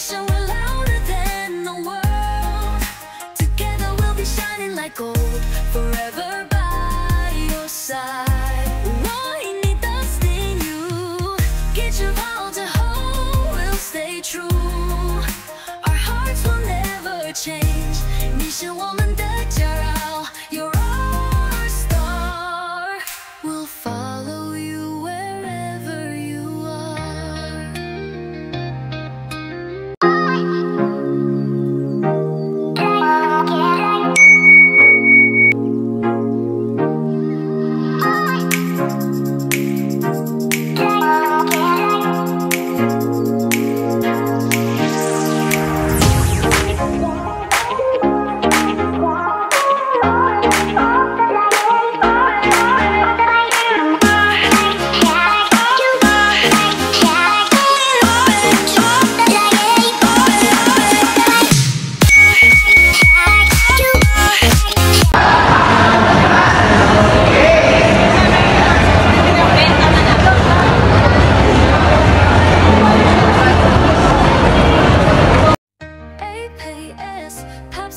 nation, we're louder than the world. Together we'll be shining like gold, forever by your side. Why need dust in you? Get your vow to hold, we'll stay true. Our hearts will never change. 你是我们的骄傲 You're our star. We'll follow you wherever you are.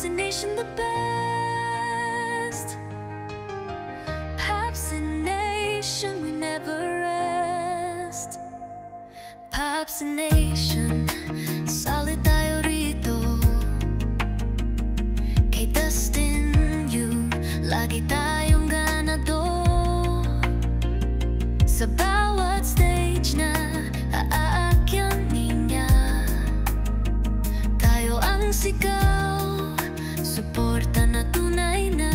Nation the best. Paps and Nation, we never rest. Paps and Nation, solid tayo rito. Kay Dustin you, lagi tayong ganador. Sa bawat stage na aakyanin niya, tayo ang sigaw. Suporta na tunay na.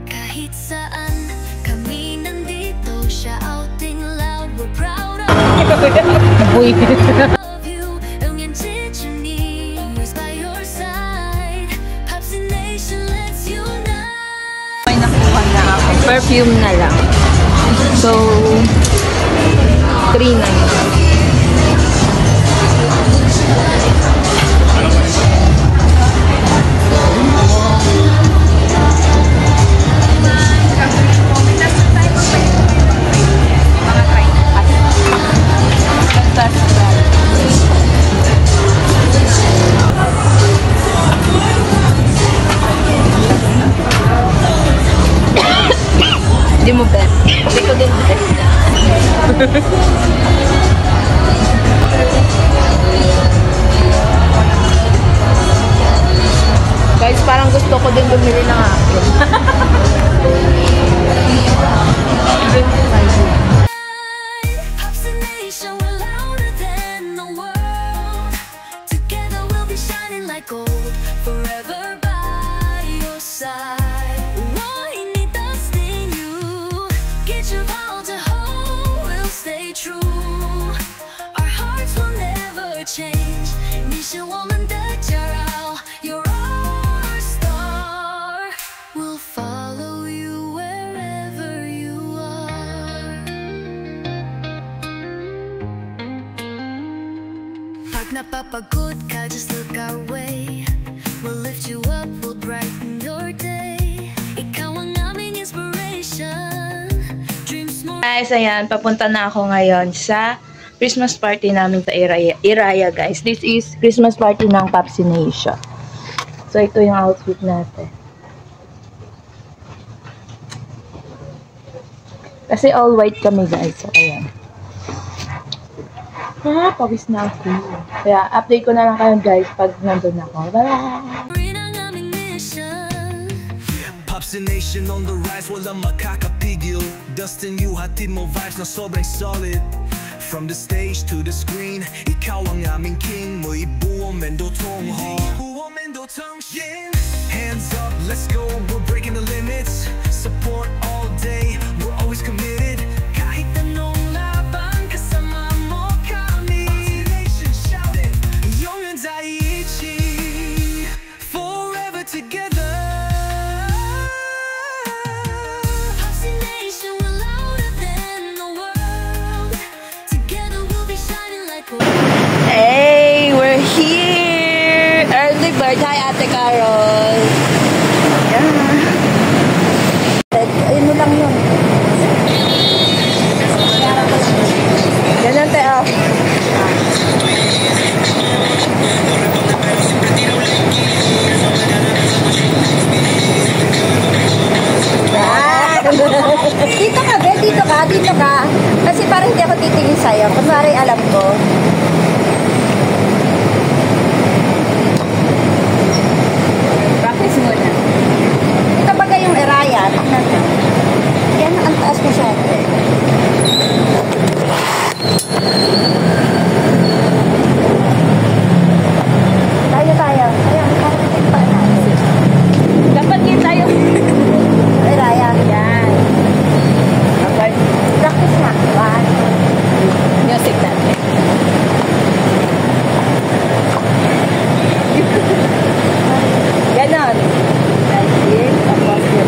Kahit saan kami nandito, shouting loud, we're proud of you. And is by your side. Paps and Nation, let's unite. May nakuha na ako. Perfume na lang. So, 3.9. Hindi mo bet. Hindi ko din bet. Guys, parang gusto ko din bumili ng akin. Paps and Nation, we're louder than the world. Together we'll be shining like gold, forever by your side. Why need dust in you? Get your vow to hold, we'll stay true. Our hearts will never change. 你是我们的骄傲 You're our star. We'll follow you wherever you are. Pag napapagod ka, just look our way. We'll lift you up, we'll brighten your day. Ikaw ang aming inspiration. Dreams more. Guys, ayan, papunta na ako ngayon sa Christmas party namin sa Iraya, guys. This is Christmas party ng Paps and Nation. So, ito yung outfit natin. Kasi all white kami, guys. So, ayan. Pawis na ako. Kaya, update ko na lang kayo, guys, pag nandun ako. Bye! Paps and Nation on the rise, walang makakapigil. Dustin you, hatid mo vibes na sobrang solid. From the stage to the screen, ikaw ang aming king. Mo ibuo mendotong ho. Hands up, let's go, we're breaking the limits. Support all day, we're always committed. Kahit anong laban, kasama mo kami. Paps and Nation, shout it. 영원 다 있지, forever together. Paps and Nation, we're louder than the world. Together we'll be shining like gold. Hey, we're here! Early bird. Hi, Ate Carol. Ayun mo lang yun. Ganyan, te, oh. dito ka, dito ka. Kasi parang hindi ako titingin sa'yo. Kunwari alam ko. Practice muna. Ito baga yung Eraya. Tignan mo. Yan, ang taas mo siya. Tayo. Ayan, pa natin. Dapat yun tayo. Eraya. Yan. Okay. Practice na. One. Music natin. Ganon. Here. Tapos yun.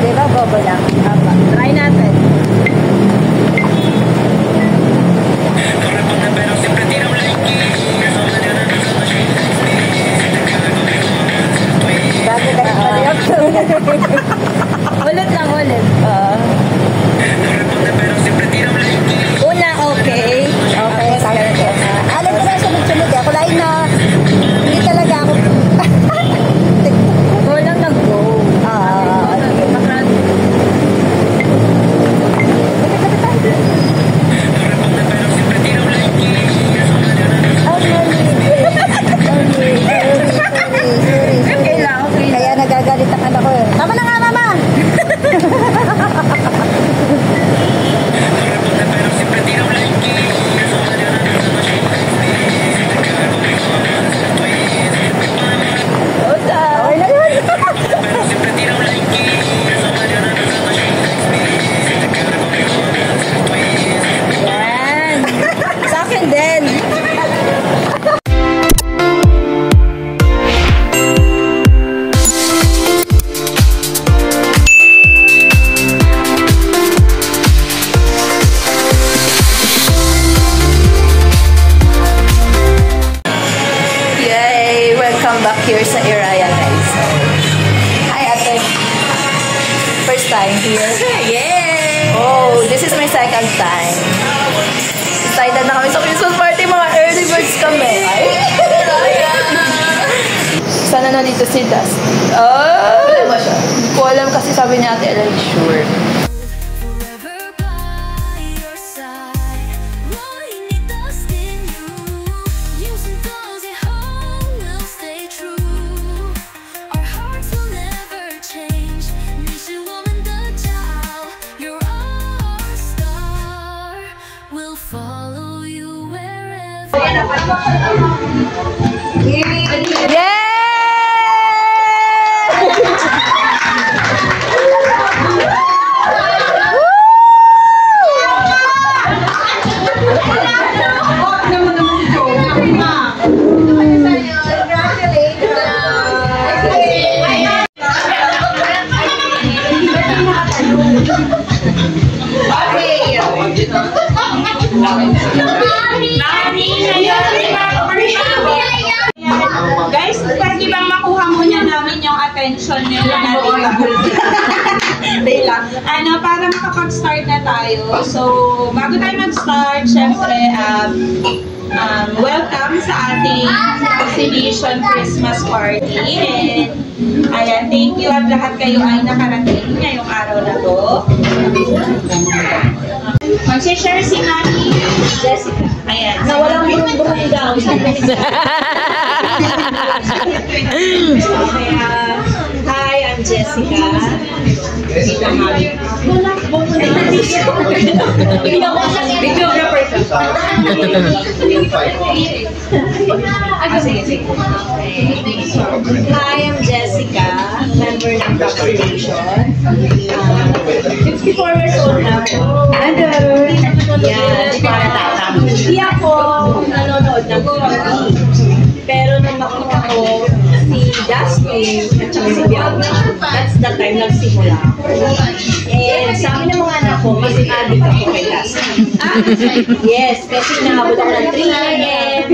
Di ba, bobo lang? Apa. Try natin. Bago na reaction. Ulit lang, ulit. Una, okay. Okay, sabi ko. Alam ko na sunod-sunod. Ako lain na. Hindi talaga ako. Go lang ng go. Sige. Okay lang, okay lang. Kaya nagagalit ang anak ko eh. Tama na nga, mama! Okay na yun. Yan. Sa akin din. Yay! Welcome back here sa Eraya, guys. Hi, ate. First time here. Yay! Oh, this is my second time. Excited na kami sa Christmas party. Mga early birds kami. Sana na dito si Dust. Wala ba siya? Hindi ko alam kasi sabi ni Ate Ella, sure. Forever by your side, rolling the dust in you. Using those at home will stay true. Our hearts will never change. 你是我们的骄傲， you're our star. We'll follow you wherever. Guys, pwede bang makuha muna namin yung attention nila natin para makapag-start na tayo. So, bago tayo mag-start, syempre, welcome sa ating exhibition Christmas party. And, ayan, thank you at lahat kayo ay nakarating ngayong araw na to. Mag-share si Mami Jessica. Ayan. Na walang burong-burong daw. Hi, I'm Jessica. Ito Mami. Videographer ka. Sige. Hi, I'm Jessica. Member ng Population. 64 years old na ako. Yan. Hindi ako nanonood ng TV. Pero nung makita ko si Dustin at saka si Bianca, that's the time nagsimula ako. And sabi ng mga anak ko, mas addict ako kay Dustin. Yes, kasi nahabot ako ng 3 a.m.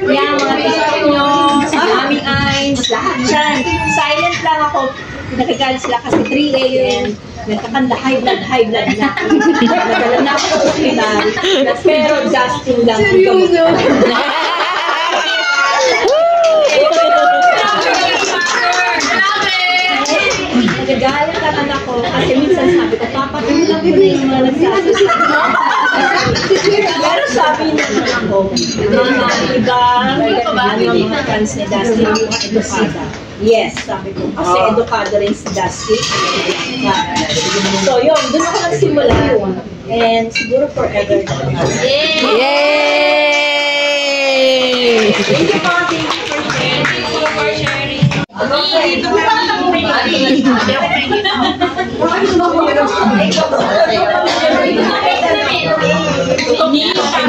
Yan, mga tita nyo, sa aming eyes, lahat dyan. Silent lang ako. Nagagalit sila kasi 3 a.m. Nagkakanda, high blood na. Nagdala na ako sa hospital. Pero Dustin lang. Nagagalit ka na yung mga nagsasabi. Pero sabi naman ako, mga mga fans ni Dusty, yung edukada. Yes, sabi ko. Kasi edukado rin si Dusty. So yun, doon ako nagsimula. And siguro forever. Yay! Thank you po, thank you for sharing.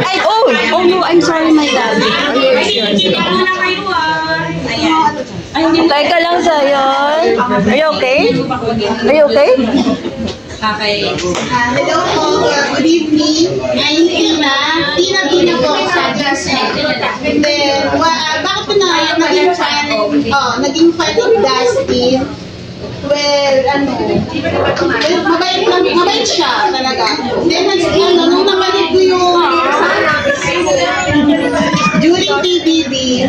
Ay, oh no, I'm sorry, my dad. Teka lang sa'yo. Are you okay? Are you okay? Hello po, good evening. I'm Tina po sa Dusty. And then, bakit po naging fan ng Dusty? Well, mabait siya talaga. Then, nung napanood ko yung during PBB,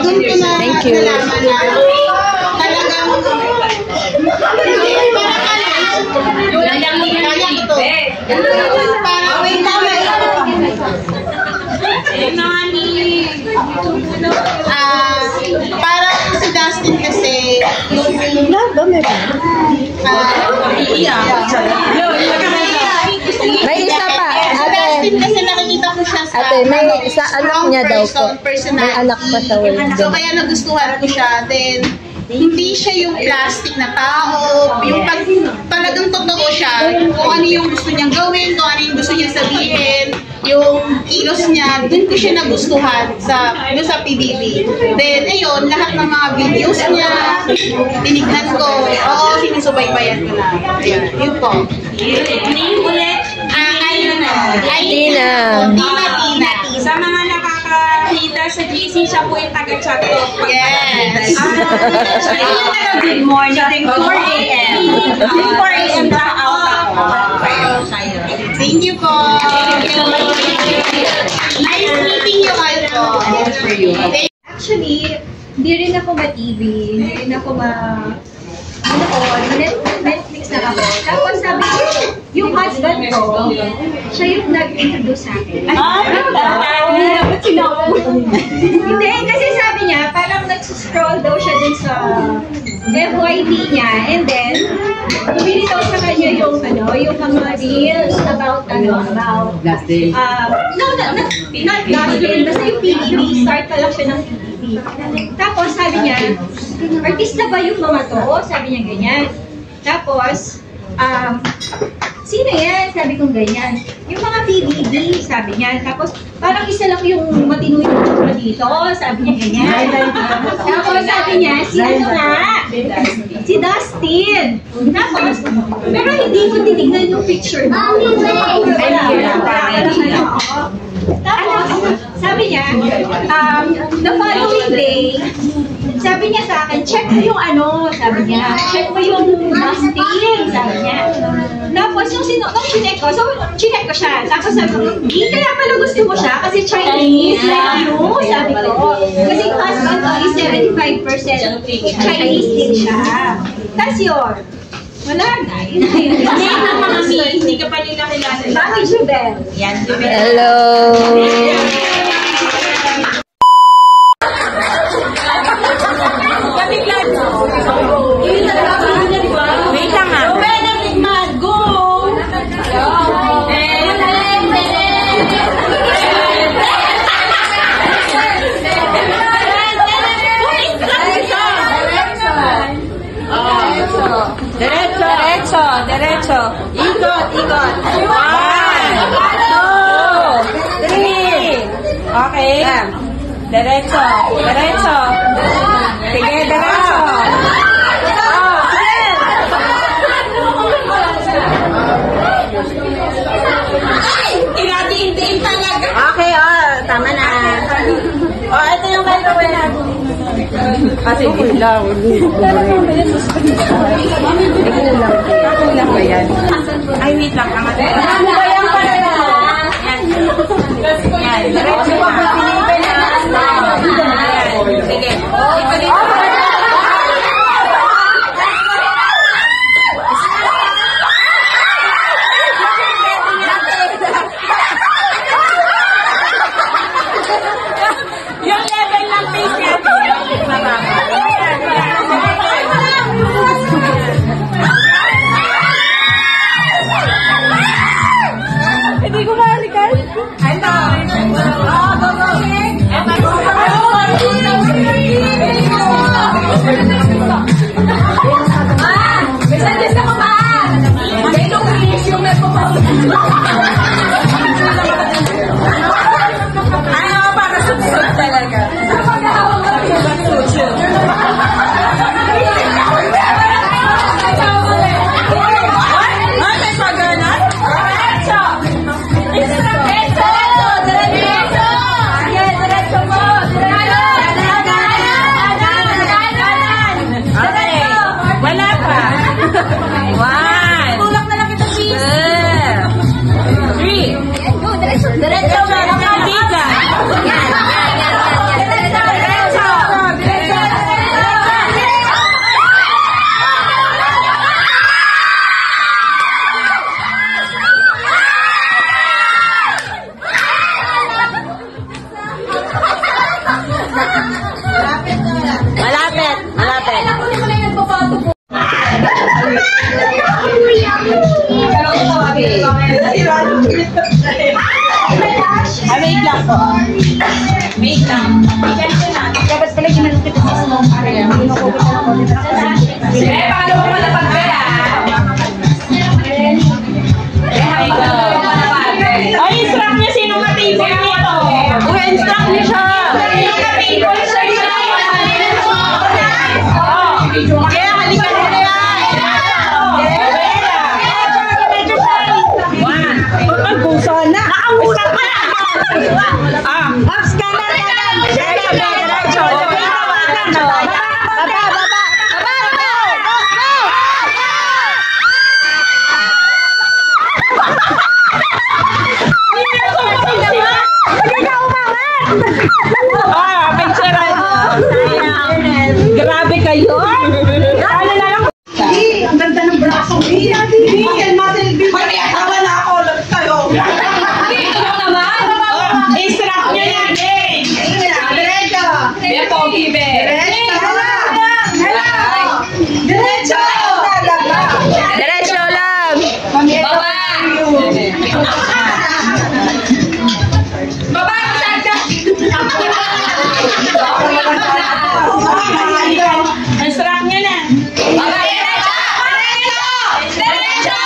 doon ko na nalaman na talagang parang si Dustin kasi May isa pa. Dustin kasi nakikita ko siya sa May isa anak niya daw po. personal. May anak pa sa walang So kaya nagustuhan ko siya. Then hindi siya yung plastic na tao, yung talagang totoo siya, kung ano yung gusto niyang gawin, kung ano yung gusto niya sabihin, yung kilos niya, dun ko siya nagustuhan sa PBB. Then, ayun, lahat ng mga videos niya, tinignan ko, sinusubaybayan ko na. Ayun, yun po. Name ulit? Tina. Tina. Sa mga nakakakita sa GC, siya po yung taga-chat ko. Yes. Good morning. 4 a.m. 4 a.m. na out ako. Thank you po. Nice meeting you all po. Actually, hindi rin ako ma-TV, hindi rin ako Netflix na ako. Tapos sabi ko, yung husband ko, siya yung nag-introduce sa akin. Hindi, kasi sabi niya, parang nag-scroll daw siya dun sa FYP niya, and then, bumili daw sa kanya yung mga reels about, not Dustin, basta yung PBB, start pa lang siya ng PBB. Tapos, sabi niya, artista ba yung mga to? Sabi niya ganyan. Tapos, sino yan? Sabi kong ganyan. Yung mga PBB, sabi niya. Tapos, parang isa lang yung matino yung tsura dito. Sabi niya ganyan. Tapos, sabi niya, sino nga? Si Dustin. Tapos, pero hindi ko tinignan yung picture mo. Tapos, sabi niya, the following day, sabi niya sa akin, check mo yung sabi niya, check mo yung Dustin, sabi niya. Tapos yung chinek ko, so chinek ko siya. Tapos sabi ko, kaya pala gusto mo siya kasi Chinese, like you, sabi ko. Kasi yung husband ko is 75% Chinese din siya. Tapos yun, wala na. Hindi ka pa nila kilala. Mami Jubel. Yan, Jubel. Hello. Wait lang ah. Go! Derecho. Ikot. 1, 2, 3. Okay. Derecho. Sige, derecho. Tinatiintiin talaga. Okay, tama na. Ito yung gagawin natin. Okay lang. Kulang ba yan? Ay, wait lang. Ano ba yan pala yan? Yan. Diretso pa ba? Sige. Wait lang po. Wait lang. Dapat pala ginalukit sa snow. Paano mo malapag ka na? Ay, instruct niya sino ka-table nito. Uy, instruct niya siya. Sino ka-table, sir? Kaya halika mo na yan. Pagpuso na. Nakausap ka na. Ups ka na. Diretso. Baba. Grabe kayo! Ano na lang? Ang ganda ng braso. Yan, muscle beef. May asawa na ako. Lagot kayo. Dito naman! Instruct nyo yan, eh! Diretso. Be, pogi, be! Diretso. Diretso lang! Baba! Baba, saan ka? Instruct nyo na! Baba, diretso! Diretso!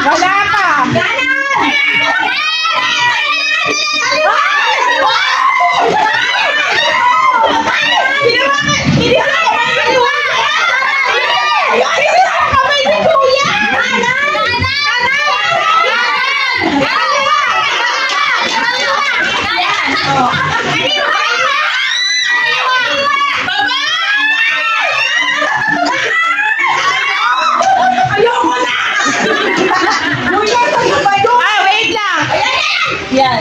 Wala pa. Wait lang! Yan.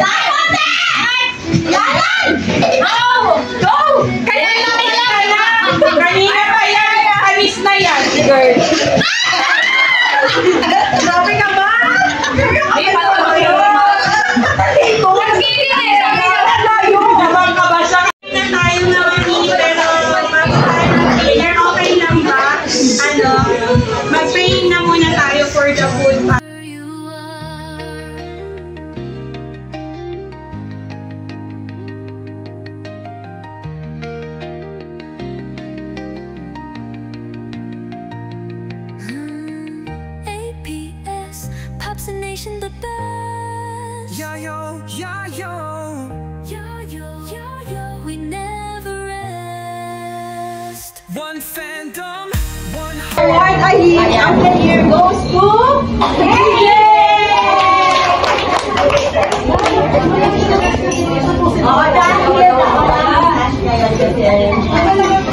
Go! Kanina pa yan! Kamis na yan! Girl! Grabe ka ba? May patuloy yun! Nabang ka ba siya? Na tayo naman pero okay lang ba? Mag-pray na muna tayo for the food. You are. APS, Pops and Nation the best. Yeah, yo, yeah, yo. Yo, we never rest. One fandom, one Award of the year goes to DJ!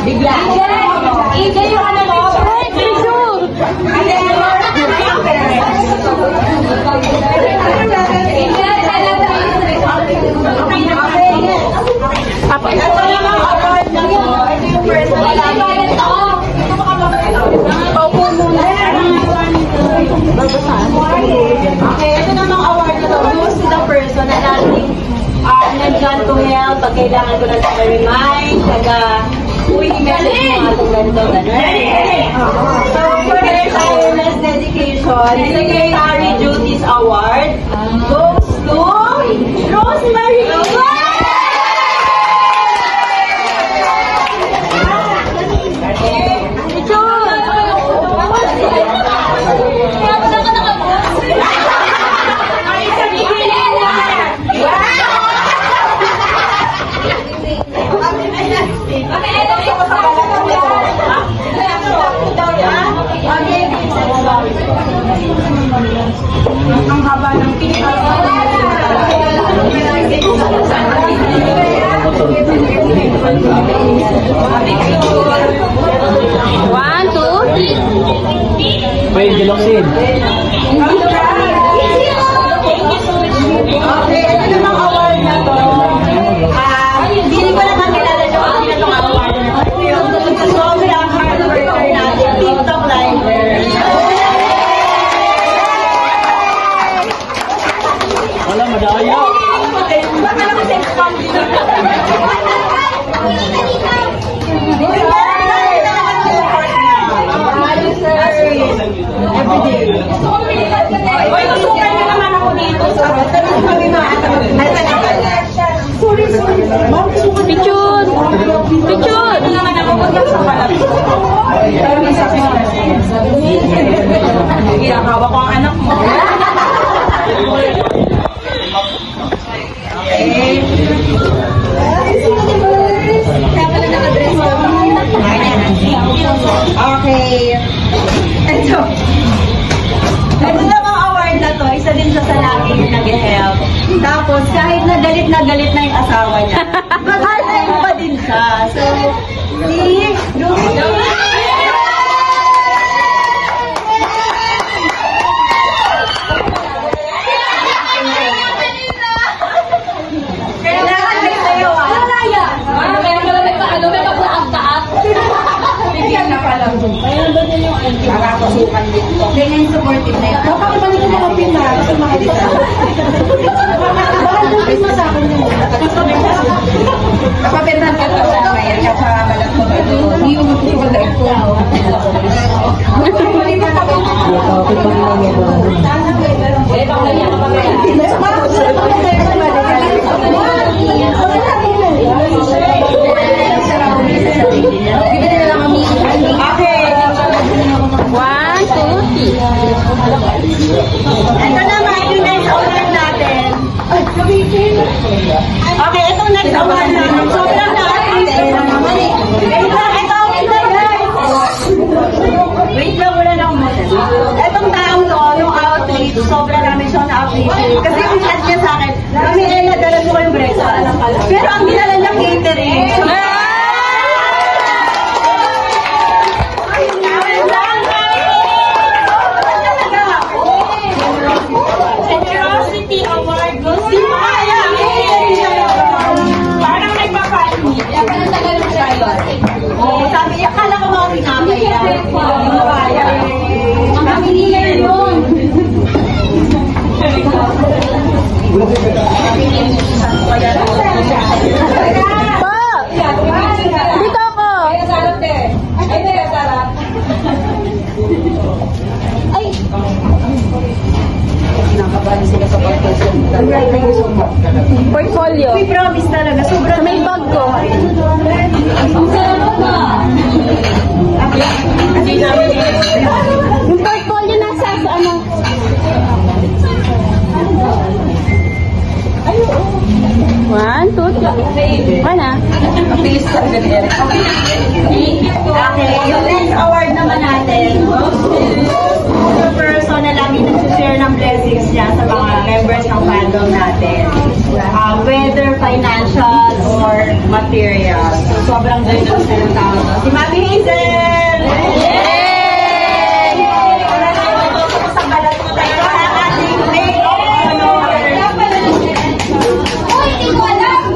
Bigla. DJ yung ano mo? Okay, ito namang award na to goes to the person na natin nandyan to help pag kailangan ko na remind, uwi message mo atong ganito, gano'n. So, for their tireless dedication, the Secretary Duties Award goes to Rosemary! Ang haba ng One, two, three. May Geloksin. Okay, ito namang award na to. Kaya pala nakadress ko. Okay. Ito. Ito na mga award na to, isa din sa lagi yung nag-help. Tapos, kahit na galit na yung asawa niya, mahal pa din siya. So, si kailangan may sayo ah. Wala yan. May maglaang-taak. Bigyan na pala. Mayroon ba din yung nakakasukan dito? Ganyan supportive na yun. Baka ba nito mga pina? Kasi makikita. Bakit yung pina sa akin yun? Nakapentan ka sa akin. Kasi malat ko ba ito? Hindi yung magsusulat ko. Eh, baka niya kapag-ayan. Okay. 1, 2, 3. Ito naman yung next award natin. Okay, itong next award natin. Sobrang na-appreciate naman eh. Wait lang, wala na akong etong taong to, yung outreach, sobrang namin siya na-appreciate. Kasi yung chat niya sa akin, kami nadala ko kayong breakfast. Pero ang dinala niya catering. Generosity Award goes to Maya. Parang nagpapalmi. Sabi niya, kala ko mga pinamay yan. Maya. Ang kami nila yun. Dito ako! Ay! Nakabahan sila sa Portfolio. We promise talaga. Sobrang Sa may bag ko. Yung portfolio nasa sa ano? One, two, three. Mana? Okay, yung next award naman natin, yung person na lagi nag-share ng blessings niya sa mga members ng fandom natin. Whether financial or material. So, sobrang generous na ng tao. Si Mami Hazel! Yay! Wala na ito sa balat mo tayo. Ang ating maid of honor. Oh, hindi ko alam!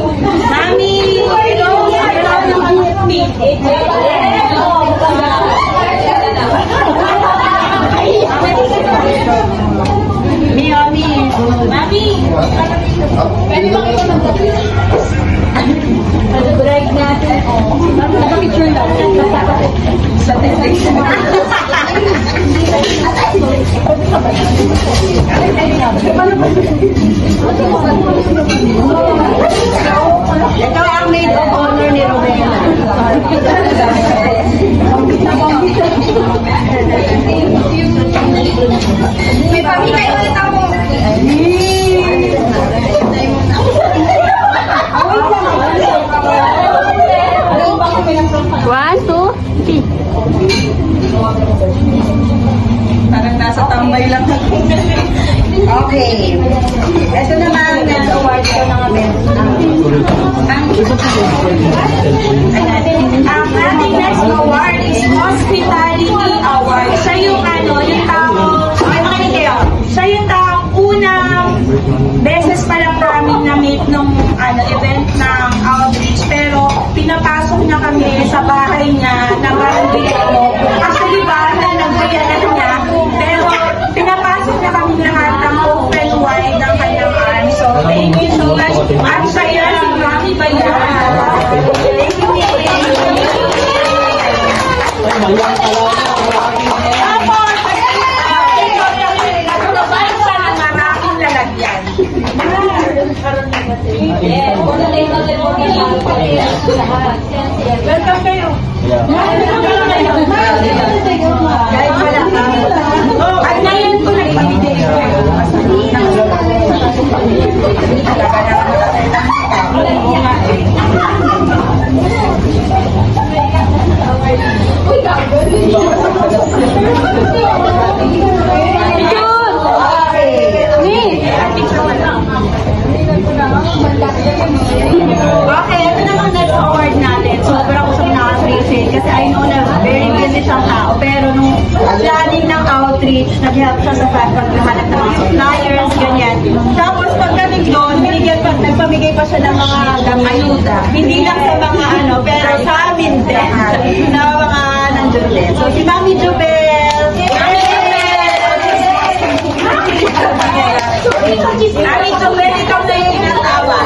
Mami! Hello! Hello naman yung meet. Mami! Mami! Pwede bang ito mag-break? Break natin. Naka-picture lang. Statistics. Ito ang maid of honor ni Rowena. May pamigay ulit ako. One, two, three. Parang nasa tambay lang. Okay. Ito naman, next award ko ng event. Ang ating next award is Hospitality Award. Siya yung yung tao, ay makinig kayo. Siya yung taong unang beses pa lang namin na-meet nung event ng outreach. Pero pinapasok niya kami sa bahay niya na barangay. Actually, bahay nagbayanan niya. Pero pinapasok niya kami lahat ng open wide ng kanyang arms. So, thank you so much. At siya si Mami Bayan. Thank you. Yes, for the date of the formation. Welcome kayo. Kahit wala ka. At ngayon ko nagbibigay kayo. Okay, ito naman next award natin. Sobrang usap na-appreciate kasi I know na very busy siyang tao. Pero nung planning ng outreach, nag-help siya sa fact paghahanap ng mga suppliers, ganyan. Tapos pagdating doon, nagpamigay pa siya ng mga ayuda. Hindi lang sa mga pero sa amin din. Sa mga nandun din. So si Mami Jubel. Mami Jubel, ikaw na yung tinatawa.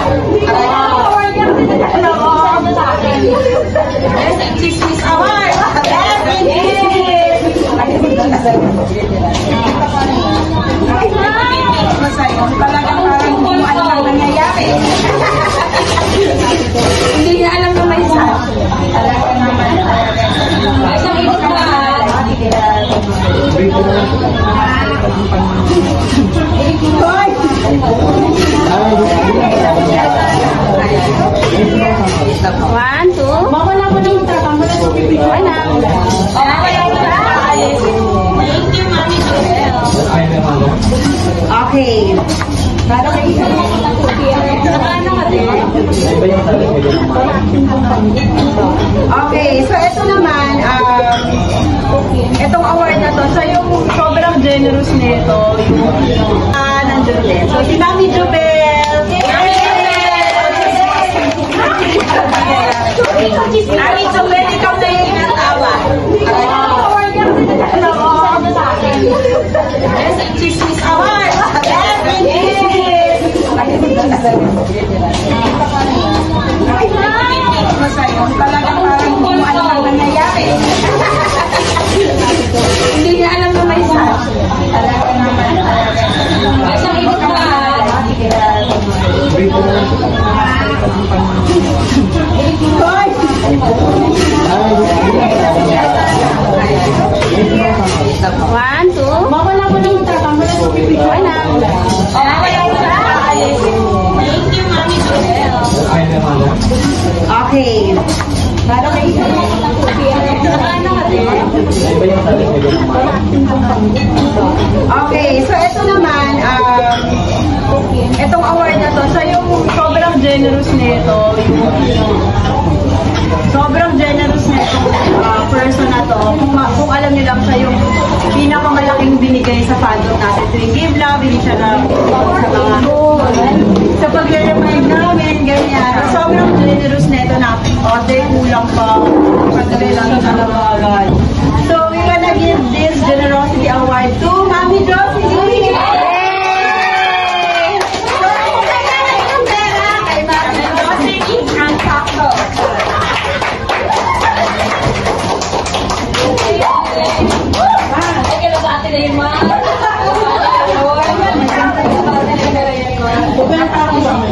Chismis award! Talagang parang kung ano ang nangyayari. Hindi niya alam na may sa. Talagang naman. Isang init na. One, two. Mawala mo ng tapang mo na sa pipito. Wala. Thank you, Mami Jubel. Okay. Parang kayo okay, so ito naman, itong award na to, so yung sobrang generous nito, yung nandun din. So si Mami Jubel. Mami Jubel, ikaw na yung tinatawa. Chismis award. Talagang parang kung ano ang nangyayari. Hindi niya alam na may sa. Talagang naman. Isang init na. One, two. Mawala mo ng tapang mo na sa pipito. Wala. Thank you, Mami Jubel. Okay. Parang kayo okay, so ito naman, itong award na to, so yung sobrang generous nito, sobrang generous nito person na to, kung alam niyo lang siya yung pinakamalaking binigay sa fandom natin tuwing Give Love, hindi siya na sa pag-remind namin, ganyan. Sobrang generous nito na, kulang pa, pagdali lang sa nalabagan. So, we wanna give this generosity award to Mami Josie! Yay! So, kung kailangan ng pera kay Mami Josie, ang sakto. Ay, kailan sa atin na yung mga...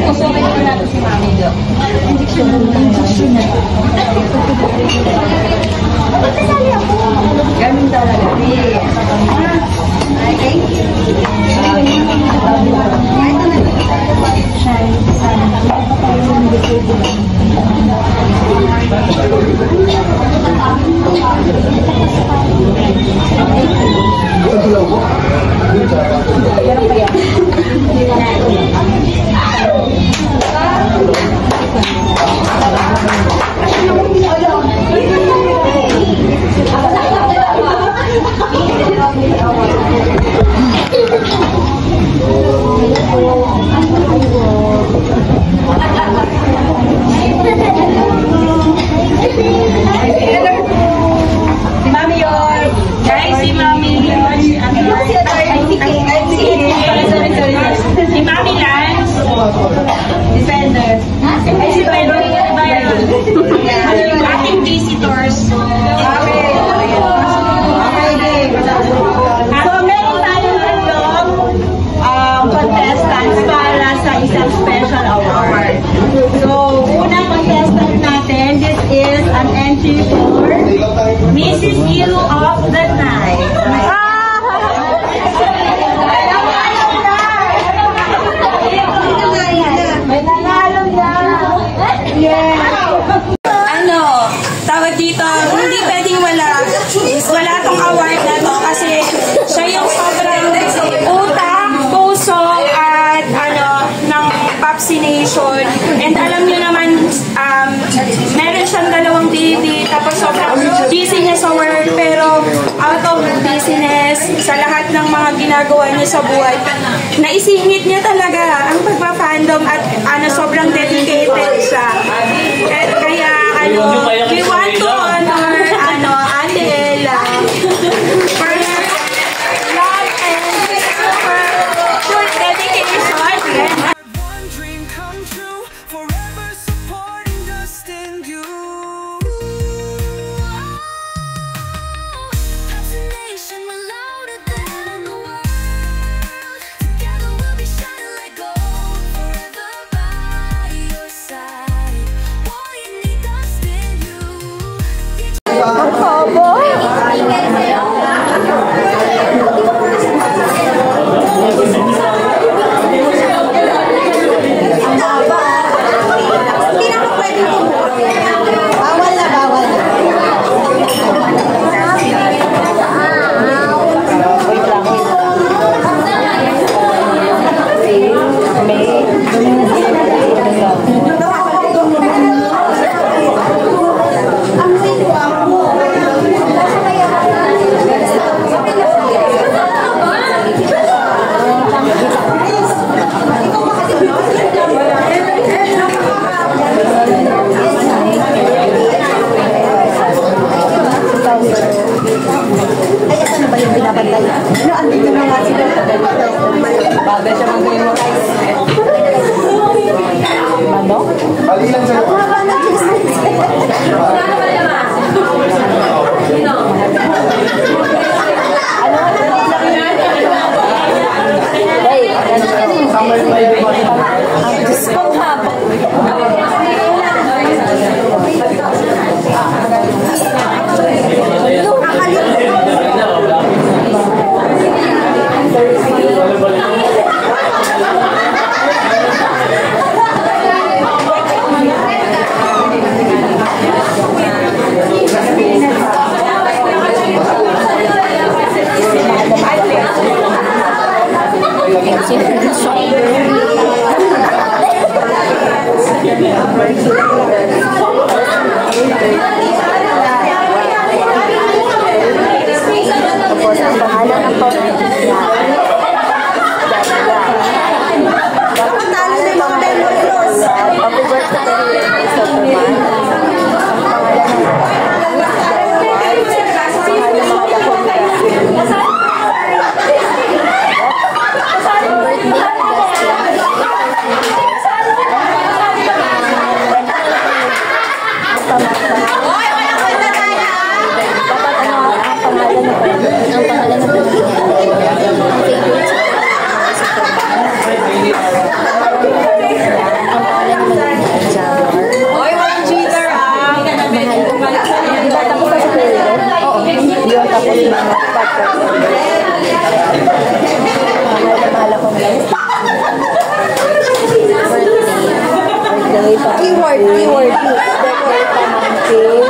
Kusungin ko natin si Mami Jo. Ganun talaga. Thank you. sa buhay. Naisingit niya talaga ang pagpa-fandom at sobrang dedicated siya. At kaya we want to honor Adele for her love and her dedication. One dream come true, forever supporting just in you. Fascination, we're louder than the world. Together we'll be shining like gold, forever by your side. All you need just in you. Keyword.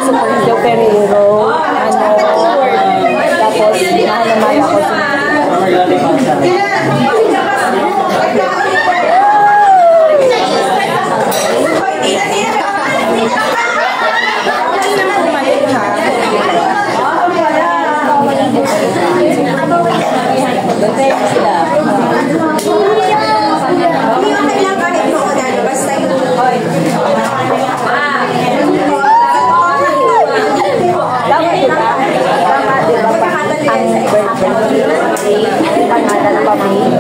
Sergio Perero. Tapos, mahal ako pangalan ng pamilya.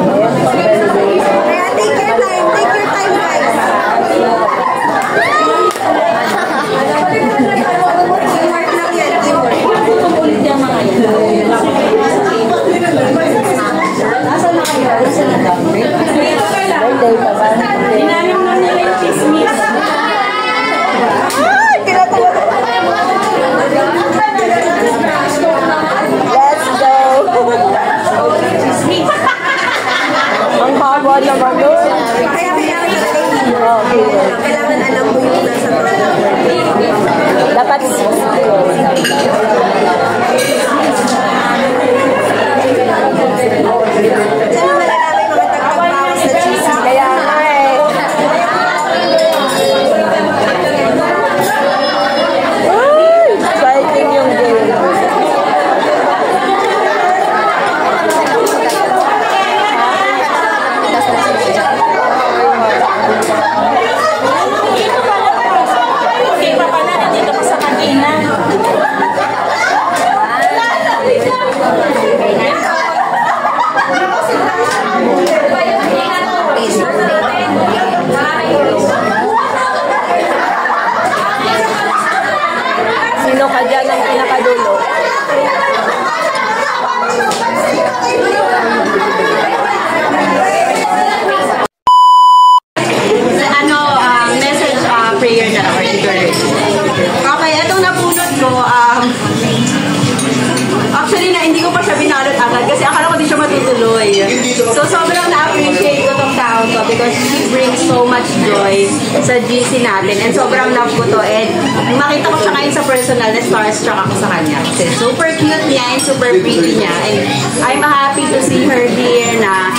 because she brings so much joy sa GC natin. And sobrang love ko to. And makita ko siya ngayon sa personal na starstruck ako sa kanya. Kasi super cute niya and super pretty niya. And I'm happy to see her here na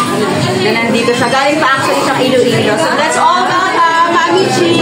nandito siya. Galing pa actually siyang Iloilo. So let's all welcome Mami Chi!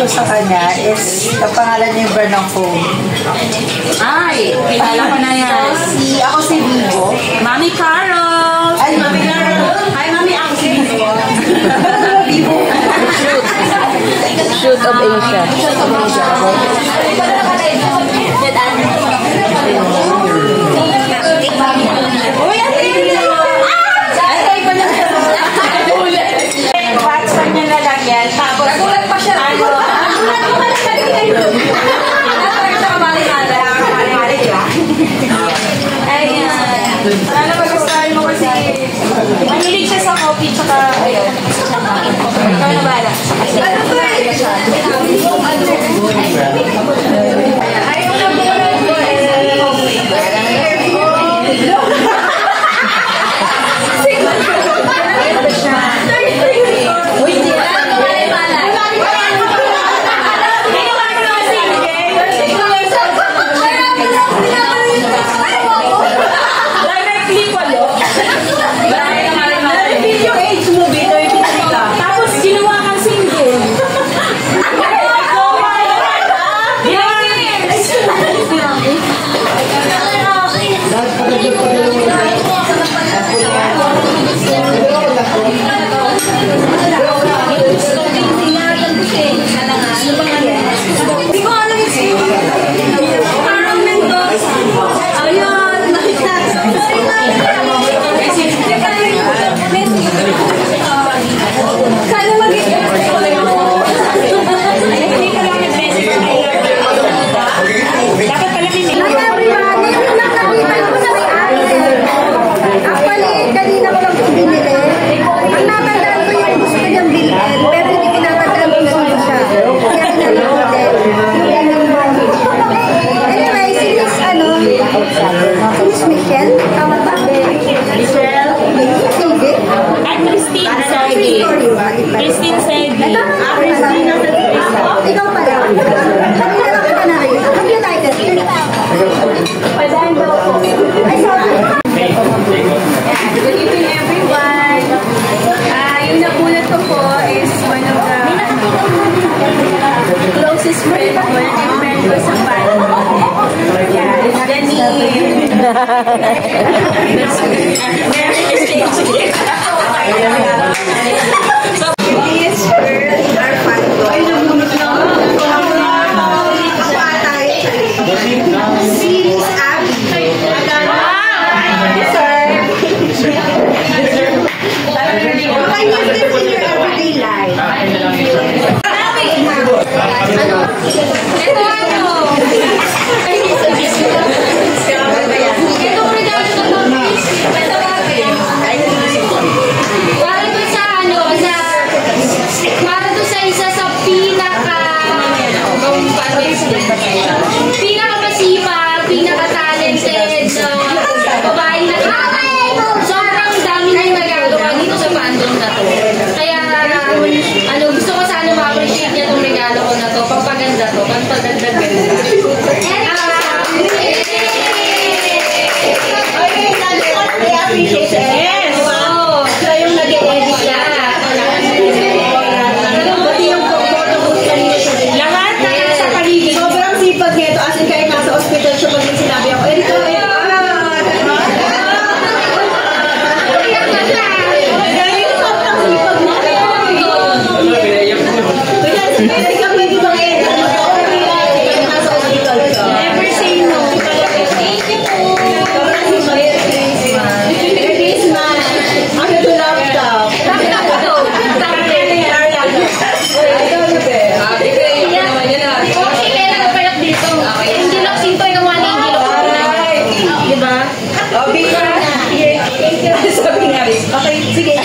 Sa kanya is kapangalan niya yung brand ng phone. Ay, kilala ko na yan. Ako si Vivo. Mami Carol! Ay, Mami Carol! Hi, Mami, ako si Vivo. Vivo. Shoot of Asia. Watson niya na lang yan. Tapos, nagulat pa siya. Ano ba gusto mo kasi mahilig siya sa coffee tsaka ayun. Ikaw na bala. Ayaw na bulan ko sa band. Pinakamasipag, pinaka-talented na babae na sobrang dami na nagagawa dito sa fandom na to. Kaya, gusto ko sana ma-appreciate niya itong regalo ko na to. Pagpaganda to, pagpaganda-ganda. Yes! Oo! Siya yung nag-edit siya. Lahat na sa paligid. Sobrang sipag nito. As in, kahit nasa hospital siya pag sinabi ako, edito, okay, sige.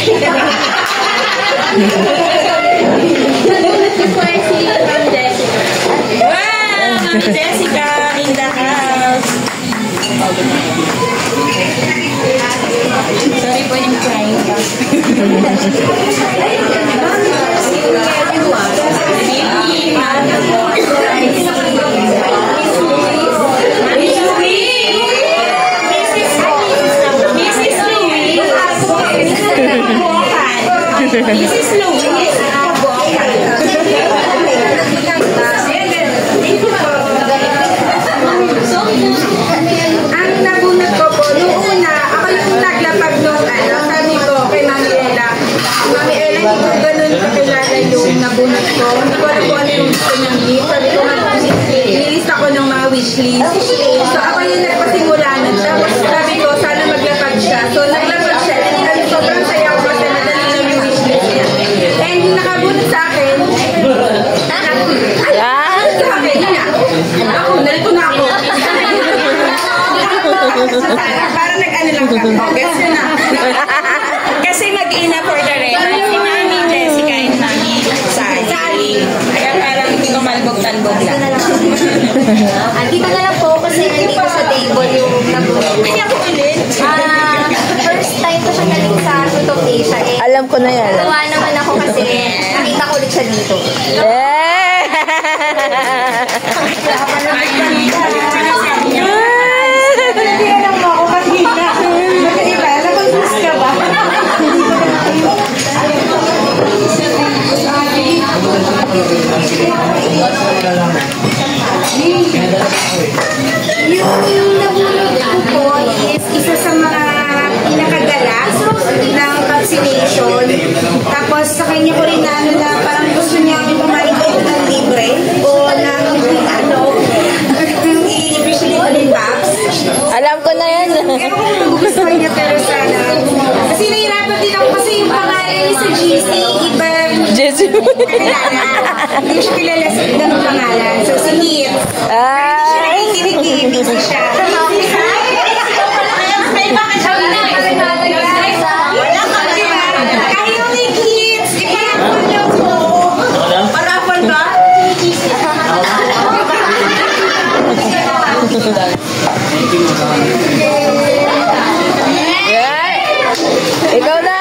Wow! Mami Jessica in the house. Sorry po yung crying. This is Louis. Ang nabunot ko po, noong una, ako yung naglapag nung sabi ko kay Mami Ella. Mami Ella, hindi ko ganun kakilala yung nabunot ko. Hindi ko alam kung ano yung gusto niyang gift. Sabi ko, nilista ko ng mga wishlist. So ako yung nagpasimula nun. Tapos sabi ko, sana maglapag siya. So naglapag siya. And sobrang saya ko kasi madali lang yung wishlist niya. And yung nakabunot sa akin, ako, nalito na ako. Para nag-ano lang kami. Guess nyo na. Kasi mag-ina for the rest. Si Mami Jessica and Mami Sally. Kaya parang hindi ko malbog-talbog lang. Andito na lang po kasi nandito sa table yung nabunod. Hindi ako ulit. First time ko siya galing sa Shoot of Asia. Alam ko na yan. Nawa naman ako kasi nakita ko ulit siya dito. Nagpapalagyan mo ako kanina. Diba? Nakonfuse ka ba? Yung nabunod ko po is isa sa mga pinakagalas ng vaccination. Tapos sa kanya ko rin na parang gusto niya kumain dito ng libre o ng i-appreciate ko din Babs. Alam ko na yan. Ewan ko kung gugustuhan niya pero sana. Kasi nahirapan din ako kasi yung pangalan niya sa GC, iba Jesse. kilala. Hindi siya kilala sa ganung pangalan. So si Hit. Ay, kinikibig siya. Ayaw ni Hits. Ipalapon niyo po. Parapon ba? Ikaw na.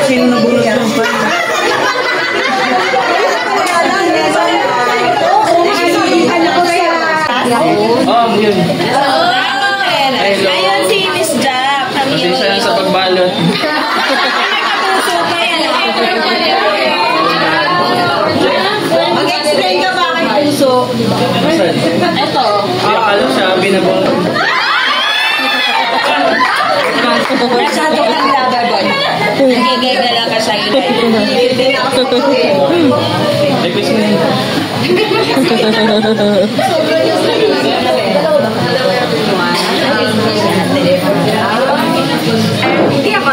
Sino nabulot ng Yun. Ayun si Miss Jack. Pasensya na sa pagbalot. Puso pa yan. Mag-explain ka ba kay Puso? Ito. Akala siya, binabong. Masyado kang lover boy. Nagigigala ka sa iyo. Hindi na ako Ay, kasi na yun. Hindi ako.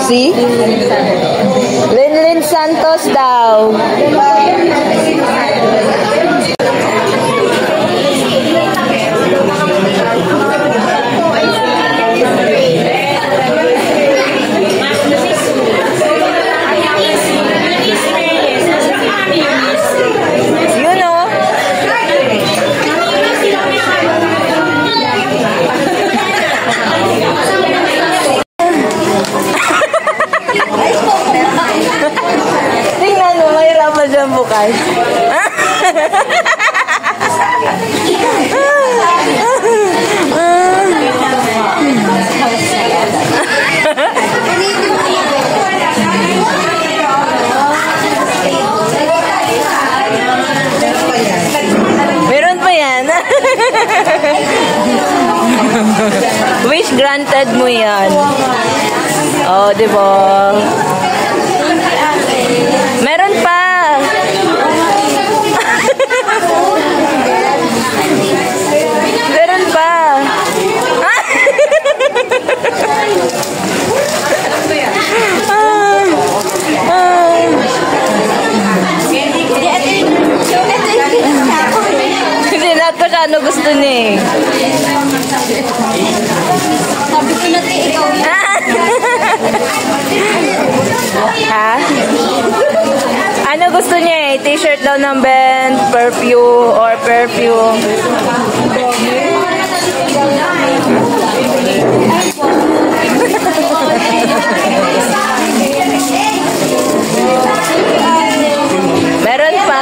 Si? Linlin Santos daw. Yun o. Tingnan mo, mahirapan dyan bukas. Meron pa yan. Wish granted mo yan. Oh, di ba? Meron pa. Meron pa. Hindi na ko siya ano gusto niya eh. Sabi ko na ikaw yun. Ha? Ano gusto niya eh? T-shirt daw ng band, perfume, or perfume. Meron pa.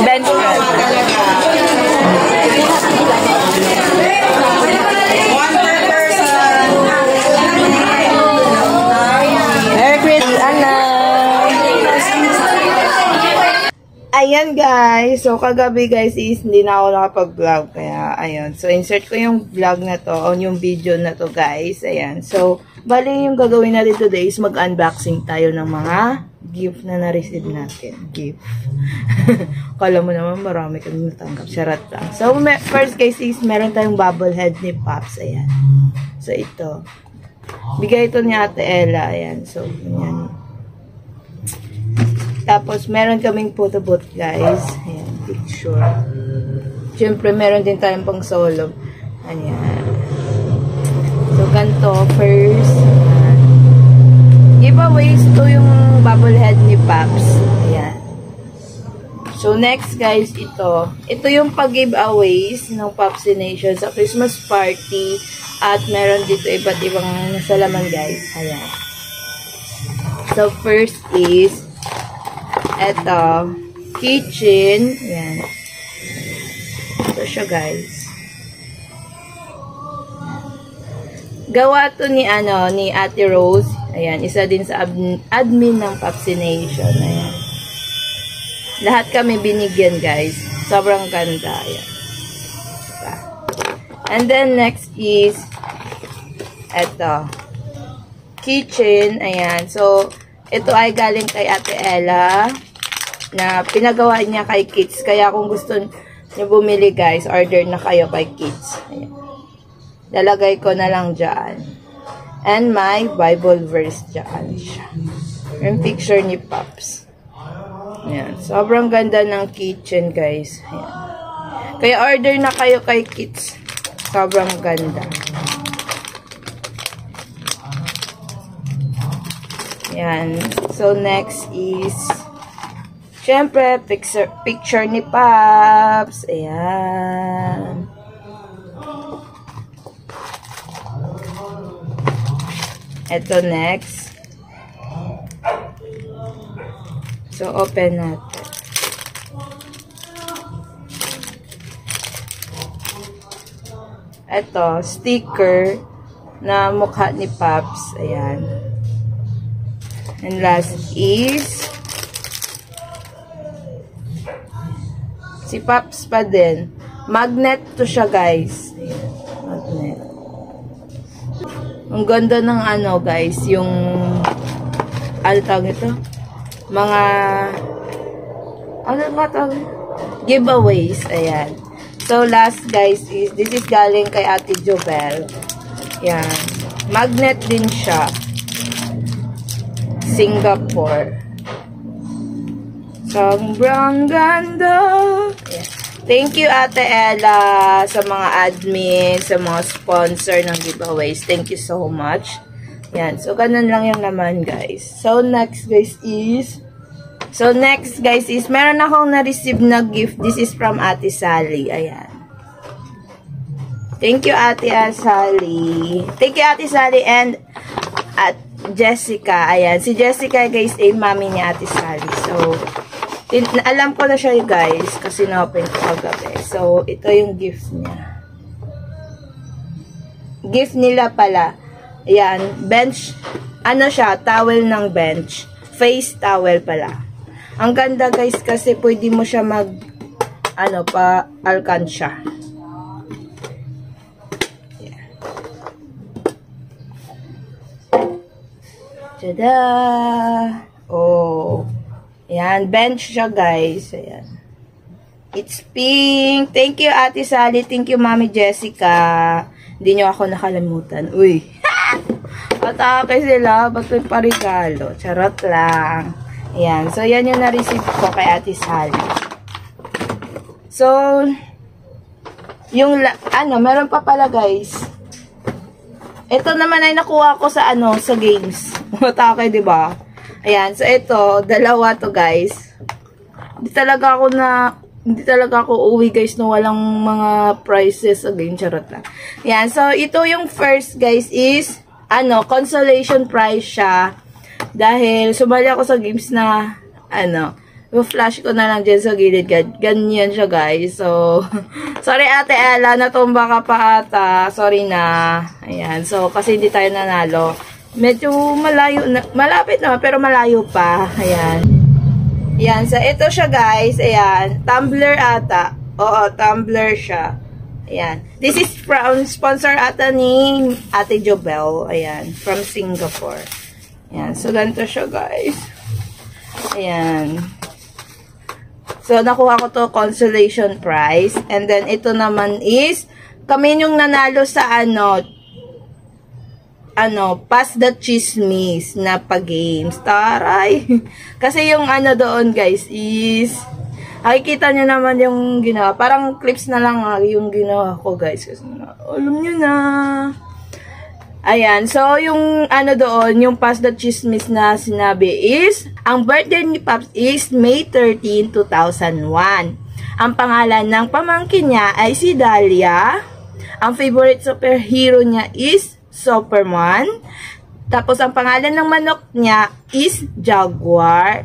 Bench Merry Christmas, Anna! Ayan guys, so kagabi guys is hindi na ako nakapag-vlog kaya ayun. So insert ko yung vlog na to, on yung video na to guys. Ayan, so bali yung gagawin natin today is mag-unboxing tayo ng mga gift na na-receive natin. Gift. Kala mo naman marami kami natanggap. Charot lang. So first guys is meron tayong bobblehead ni Pops. Ayan. So ito. Bigay ito ni Ate Ella. Ayan. So ayan. Tapos, meron kaming photo booth, guys. Ayan, picture. Siyempre, meron din tayong pang solo. Ayan. So, ganito. First, giveaways to yung bobblehead ni Pops. Ayan. So, next, guys, ito. Ito yung pag-giveaways ng Popsination sa Christmas party. At meron dito iba't ibang nasalaman, guys. Ayan. So, first is eto, kitchen. Ayan. Ito siya, guys. Gawa to ni, ni Ate Rose. Ayan, isa din sa admin ng Popsination. Ayan. Lahat kami binigyan, guys. Sobrang ganda. Ayan. And then, next is eto, kitchen. Ayan. So, ito ay galing kay Ate Ella na pinagawa niya kay Kids. Kaya kung gusto niyo bumili guys, order na kayo kay Kids. Ayan. Lalagay ko na lang dyan. And my Bible verse dyan siya. Yung picture ni Pops. Ayan. Sobrang ganda ng kitchen guys. Ayan. Kaya order na kayo kay Kits. Sobrang ganda. Yan. So, next is, syempre, picture ni Pops. Ayan. Ito next. So, open natin. Ito, sticker na mukha ni Pops. Ayan. And last is si Pops pa din. Magnet to siya, guys. Ayan. Magnet. Ang ganda ng ano, guys. Yung ano tawag ito? Mga ano ba tawag? Giveaways. Ayan. So, last, guys, is this is galing kay Ate Jobel. Yan. Magnet din siya. Singapore. Sobrang ganda. Yan. Thank you, Ate Ella, sa mga admin, sa mga sponsor ng giveaways. Thank you so much. Yan. So, ganun lang yung naman, guys. So, next, guys, is meron akong na-receive na gift. This is from Ate Sally. Ayan. Thank you, Ate Sally. Thank you, Ate Sally and at Jessica. Ayan. Si Jessica, guys, ay mami ni Ate Sally. So, alam ko na siya, guys, kasi na-open ko kagabi. So, ito yung gift niya. Gift nila pala. Ayan. Bench. Ano siya? Towel ng bench. Face towel pala. Ang ganda, guys, kasi pwede mo siya pa-alkansya. Yeah. Tada! Oh. Ayan, bench siya, guys. Ayan. It's pink. Thank you, Ate Sally. Thank you, Mami Jessica. Hindi nyo ako nakalimutan. Uy! Atake sila. Ba't may parigalo? Charot lang. Ayan. So, yan yung na-receive ko kay Ate Sally. So, yung, meron pa pala, guys. Ito naman ay nakuha ko sa, sa games. Atake, diba? Ayan. So, ito, dalawa to, guys. Hindi talaga ako uuwi, guys, no walang mga prizes sa game. Charot lang. Ayan. So, ito yung first, guys, is, consolation prize siya. Dahil, sumali ako sa games na, flash ko na lang dyan sa gilid. Ganyan siya, guys. So, sorry, Ate Ella, natumba ka pa ata. Sorry na. Ayan. So, kasi hindi tayo nanalo. Medyo malayo na, malapit na, pero malayo pa. Ayan. Ayan. So, ito siya, guys. Ayan. Tumbler ata. Oo, tumbler siya. Ayan. This is from sponsor ata ni Ate Jobel. Ayan. From Singapore. Ayan. So, ganito siya, guys. Ayan. So, nakuha ko to consolation prize. And then, ito naman is, kami yung nanalo sa pass the chismis na pag-games. Taray. Kasi yung doon, guys, is, nakikita nyo naman yung ginawa. Parang clips na lang yung ginawa ko, guys. Kasi, alam nyo na. Ayan. So, yung doon, yung pass the chismis na sinabi is, ang birthday ni Pops is May 13, 2001. Ang pangalan ng pamangkin niya ay si Dahlia. Ang favorite superhero niya is Superman. Tapos, ang pangalan ng manok niya is Jaguar.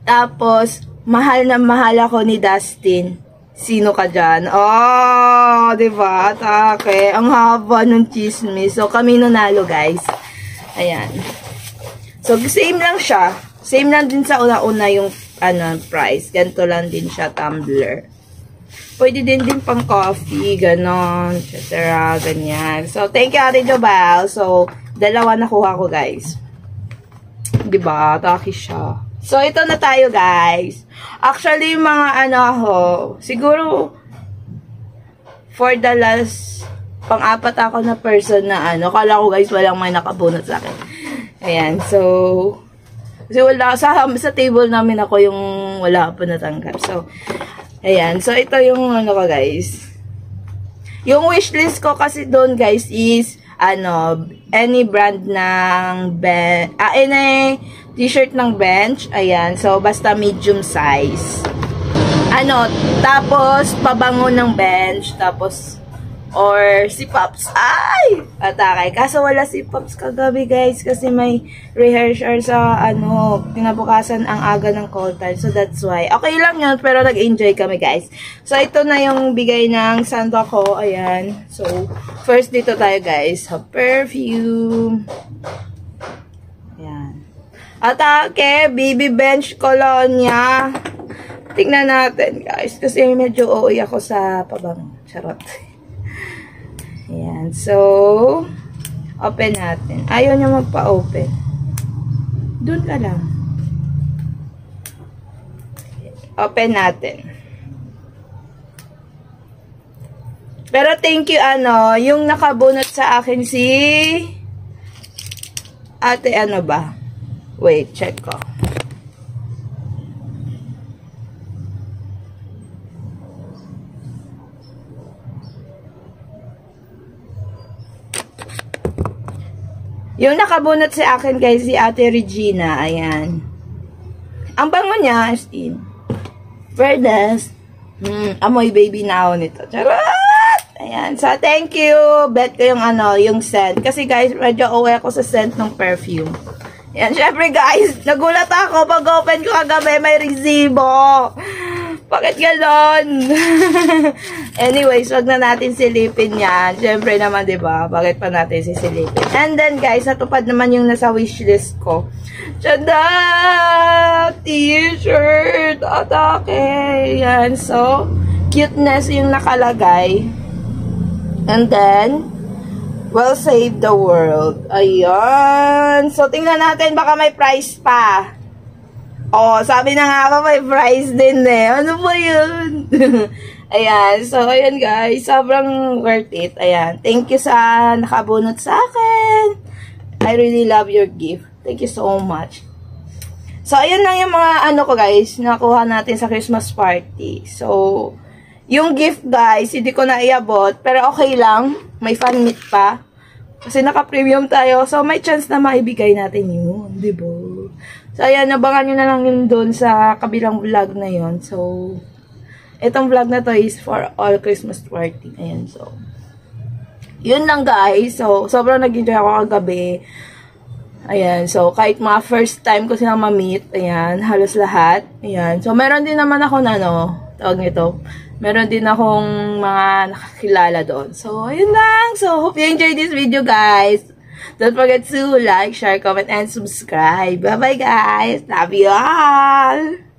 Tapos, mahal na mahal ako ni Dustin. Sino ka dyan? Oh, diba? Atake. Ang haba ng chismis. So, kami nanalo, guys. Ayan. So, same lang siya. Same lang din sa una-una yung, price. Ganito lang din siya, tumbler. Pwede din pang coffee, ganon, etc. Ganyan. So, thank you, Ate Jobel. So, dalawa nakuha ko, guys. Diba? Atake siya. So, ito na tayo, guys. Actually, mga siguro, for the last, pang-apat ako na person na kala ko, guys, walang may nakabunot sa akin. Ayan, so, kasi wala, sa table namin ako yung wala pa natanggap. So, Ayan. So, ito yung ano ko, guys. Yung wishlist ko kasi doon, guys, is, any brand ng any t-shirt ng Bench. Ayan. So, basta medium size. Tapos, pabango ng Bench. Tapos, or si Pops. Ay! Atake. Kaso wala si Pops kagabi, guys. Kasi may rehearsal sa, kinabukasan ang aga ng call time. So, that's why. Okay lang yun, pero nag-enjoy kami, guys. So, ito na yung bigay ng Santa ko. Ayan. So, first dito tayo, guys. Sa perfume. Ayan. Atake, Baby Bench Colonia. Tingnan natin, guys. Kasi medyo OA ako sa pabango. Charot. Ayan. So, open natin. Ayaw niya magpa-open. Doon ka lang. Open natin. Pero thank you, yung nakabunot sa akin si ate, ba? Wait, check ko. Yung nakabunot sa akin, guys, si Ate Regina. Ayan. Ang bango niya, as in. Verdes. Amoy baby now nito. Charot! Ayan. So, thank you. Bet ko yung yung scent. Kasi, guys, medyo aware ako sa scent ng perfume. Ayan. Syempre, guys, nagulat ako pag open ko kagabi, may resibo. Bakit ganon? Anyways, wag na natin silipin yan. Siyempre naman, diba? Bakit pa natin sisilipin? And then, guys, natupad naman yung nasa wishlist ko. Tada! T-shirt! Atake! Yan. So, cuteness yung nakalagay. And then, we'll save the world. Ayan. So, tingnan natin. Baka may price pa. Oh, sabi na nga ba, may price din eh. Ano ba yun? Ayan. So, ayan guys. Sobrang worth it. Ayan. Thank you sa nakabunot sa akin. I really love your gift. Thank you so much. So, ayan lang yung mga ko guys. Nakuha natin sa Christmas party. So, yung gift guys, hindi ko na iabot. Pero okay lang. May fan meet pa. Kasi naka-premium tayo. So, may chance na maibigay natin yun. Diba? So, ayan, nabangan nyo na lang yun doon sa kabilang vlog na yun. So, itong vlog na to is for all Christmas party. Ayan, so. Yun lang, guys. So, sobrang nag-enjoy ako kagabi. Ayan, so, kahit mga first time ko silang ma-meet, ayan, halos lahat. Ayan, so, meron din naman ako na, tawag nito, meron din akong mga nakakilala doon. So, ayun lang. So, hope you enjoyed this video, guys. Don't forget to like, share, comment, and subscribe. Bye-bye, guys. Love you all.